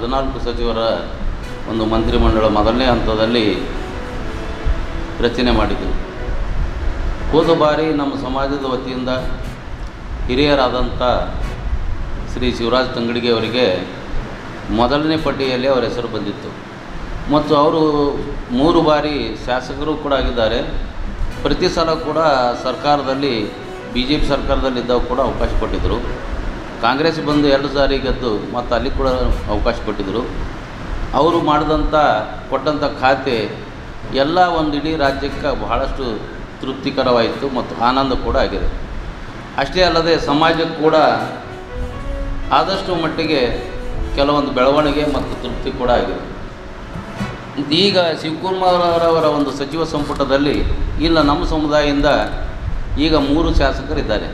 14 ಸಚಿವರ ಒಂದು ಮಂತ್ರಿಮಂಡಲ ಮೊದಲನೇ ಹಂತದಲ್ಲಿ ರಚನೆ ಮಾಡಿದರು. ಹೋದ ಬಾರಿ ನಮ್ಮ ಸಮಾಜದ ವತಿಯಿಂದ ಹಿರಿಯರಾದಂಥ ಶ್ರೀ ಶಿವರಾಜ್ ತಂಗಡಗಿ ಅವರಿಗೆ ಮೊದಲನೇ ಪಟ್ಟಿಯಲ್ಲಿ ಅವರ ಹೆಸರು ಬಂದಿತ್ತು ಮತ್ತು ಅವರು 3 ಬಾರಿ ಶಾಸಕರು ಕೂಡ ಆಗಿದ್ದಾರೆ. ಪ್ರತಿ ಸಲ ಕೂಡ ಸರ್ಕಾರದಲ್ಲಿ BJP ಸರ್ಕಾರದಲ್ಲಿದ್ದಾಗ ಕೂಡ ಅವಕಾಶ ಕೊಟ್ಟಿದ್ದರು. ಕಾಂಗ್ರೆಸ್ ಬಂದು 2 ಸಾರಿ ಗೆದ್ದು ಮತ್ತು ಅಲ್ಲಿ ಕೂಡ ಅವಕಾಶ ಕೊಟ್ಟಿದ್ದರು. ಅವರು ಕೊಟ್ಟಂಥ ಖಾತೆ ಎಲ್ಲ ಒಂದು ಇಡೀ ರಾಜ್ಯಕ್ಕೆ ಬಹಳಷ್ಟು ತೃಪ್ತಿಕರವಾಯಿತು ಮತ್ತು ಆನಂದ ಕೂಡ ಆಗಿದೆ. ಅಷ್ಟೇ ಅಲ್ಲದೆ ಸಮಾಜಕ್ಕೆ ಕೂಡ ಆದಷ್ಟು ಮಟ್ಟಿಗೆ ಕೆಲವೊಂದು ಬೆಳವಣಿಗೆ ಮತ್ತು ತೃಪ್ತಿ ಕೂಡ ಆಗಿದೆ. ಈಗ ಶಿವಕುಮಾರ್ ಅವರ ಒಂದು ಸಚಿವ ಸಂಪುಟದಲ್ಲಿ ನಮ್ಮ ಸಮುದಾಯದಿಂದ ಈಗ 3 ಶಾಸಕರಿದ್ದಾರೆ.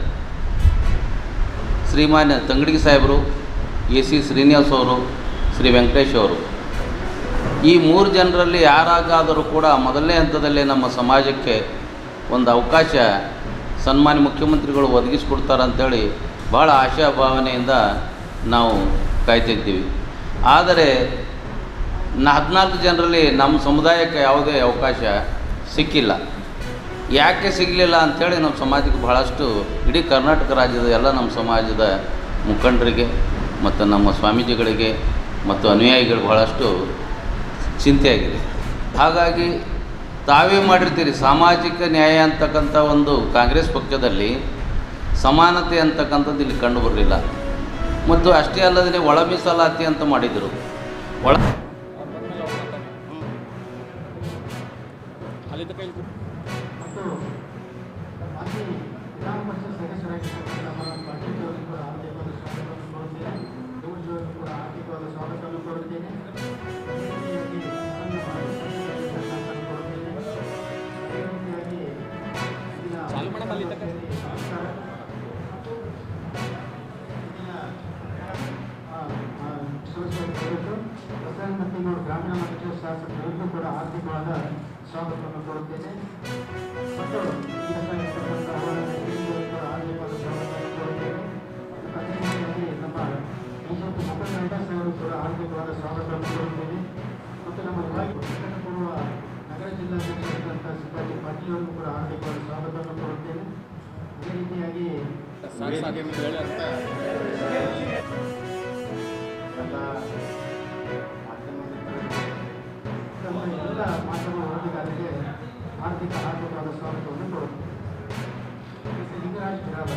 ಶ್ರೀಮಾನ್ಯ ತಂಗಡಗಿ ಸಾಹೇಬರು, AC ಶ್ರೀನಿವಾಸ್ ಅವರು, ಶ್ರೀ ವೆಂಕಟೇಶ್ ಅವರು. ಈ 3 ಜನರಲ್ಲಿ ಯಾರಾಗಾದರೂ ಕೂಡ ಮೊದಲನೇ ಹಂತದಲ್ಲೇ ನಮ್ಮ ಸಮಾಜಕ್ಕೆ ಒಂದು ಅವಕಾಶ ಸನ್ಮಾನ್ಯ ಮುಖ್ಯಮಂತ್ರಿಗಳು ಒದಗಿಸಿಕೊಡ್ತಾರೆ ಅಂಥೇಳಿ ಭಾಳ ಆಶಾಭಾವನೆಯಿಂದ ನಾವು ಕಾಯ್ತಿದ್ದೀವಿ. ಆದರೆ 14 ಜನರಲ್ಲಿ ನಮ್ಮ ಸಮುದಾಯಕ್ಕೆ ಯಾವುದೇ ಅವಕಾಶ ಸಿಕ್ಕಿಲ್ಲ. ಯಾಕೆ ಸಿಗಲಿಲ್ಲ ಅಂಥೇಳಿ ನಮ್ಮ ಸಮಾಜಕ್ಕೆ ಬಹಳಷ್ಟು ಇಡೀ ಕರ್ನಾಟಕ ರಾಜ್ಯದ ಎಲ್ಲ ನಮ್ಮ ಸಮಾಜದ ಮುಖಂಡರಿಗೆ ಮತ್ತು ನಮ್ಮ ಸ್ವಾಮೀಜಿಗಳಿಗೆ ಮತ್ತು ಅನುಯಾಯಿಗಳು ಬಹಳಷ್ಟು ಚಿಂತೆಯಾಗಿದೆ. ಹಾಗಾಗಿ ತಾವೇ ಮಾಡಿರ್ತೀರಿ ಸಾಮಾಜಿಕ ನ್ಯಾಯ ಅಂತಕ್ಕಂಥ ಒಂದು ಕಾಂಗ್ರೆಸ್ ಪಕ್ಷದಲ್ಲಿ ಸಮಾನತೆ ಅಂತಕ್ಕಂಥದ್ದು ಇಲ್ಲಿ ಕಂಡು ಬರಲಿಲ್ಲ. ಮತ್ತು ಅಷ್ಟೇ ಅಲ್ಲದೇ ಒಳ ಮೀಸಲಾತಿ ಅಂತ ಮಾಡಿದರು. ಗ್ರಾಮೀಣ ಮತ್ತು ಶಾಸಕರಿಗೂ ಕೂಡ ಆರ್ಥಿಕವಾದ ಸ್ವಾಗತವನ್ನು ಕೊಡುತ್ತೇನೆ ಮತ್ತು ಆರ್ಥಿಕವಾದ ಸ್ವಾಗತವನ್ನು ಕೊಡುತ್ತೇನೆ. ನಮ್ಮ BJP ಮುಖಂಡ ಅವರು ಕೂಡ ಆರ್ಥಿಕವಾದ ಸ್ವಾಗತವನ್ನು ಕೊಡುತ್ತೇನೆ ಮತ್ತು ನಮ್ಮ ಪೂರ್ವ ನಗರ ಜಿಲ್ಲಾಧ್ಯಕ್ಷರಾದಂಥ ಸಿಬ್ಬಂದಿ ಪಾಟೀಲ್ ಅವರಿಗೂ ಕೂಡ ಆರ್ಥಿಕವಾದ ಸ್ವಾಗತವನ್ನು ಕೊಡುತ್ತೇನೆ. ಅದೇ ರೀತಿಯಾಗಿ ಎಲ್ಲ ಮಾಧ್ಯಮ ವರದಿಗಾರರಿಗೆ ಆರ್ಥಿಕವಾದ ಸ್ವಾಗತವನ್ನು ಕೊಡುತ್ತೇನೆ. ಲಿಂಗರಾಜ್ ಬಿರಾದ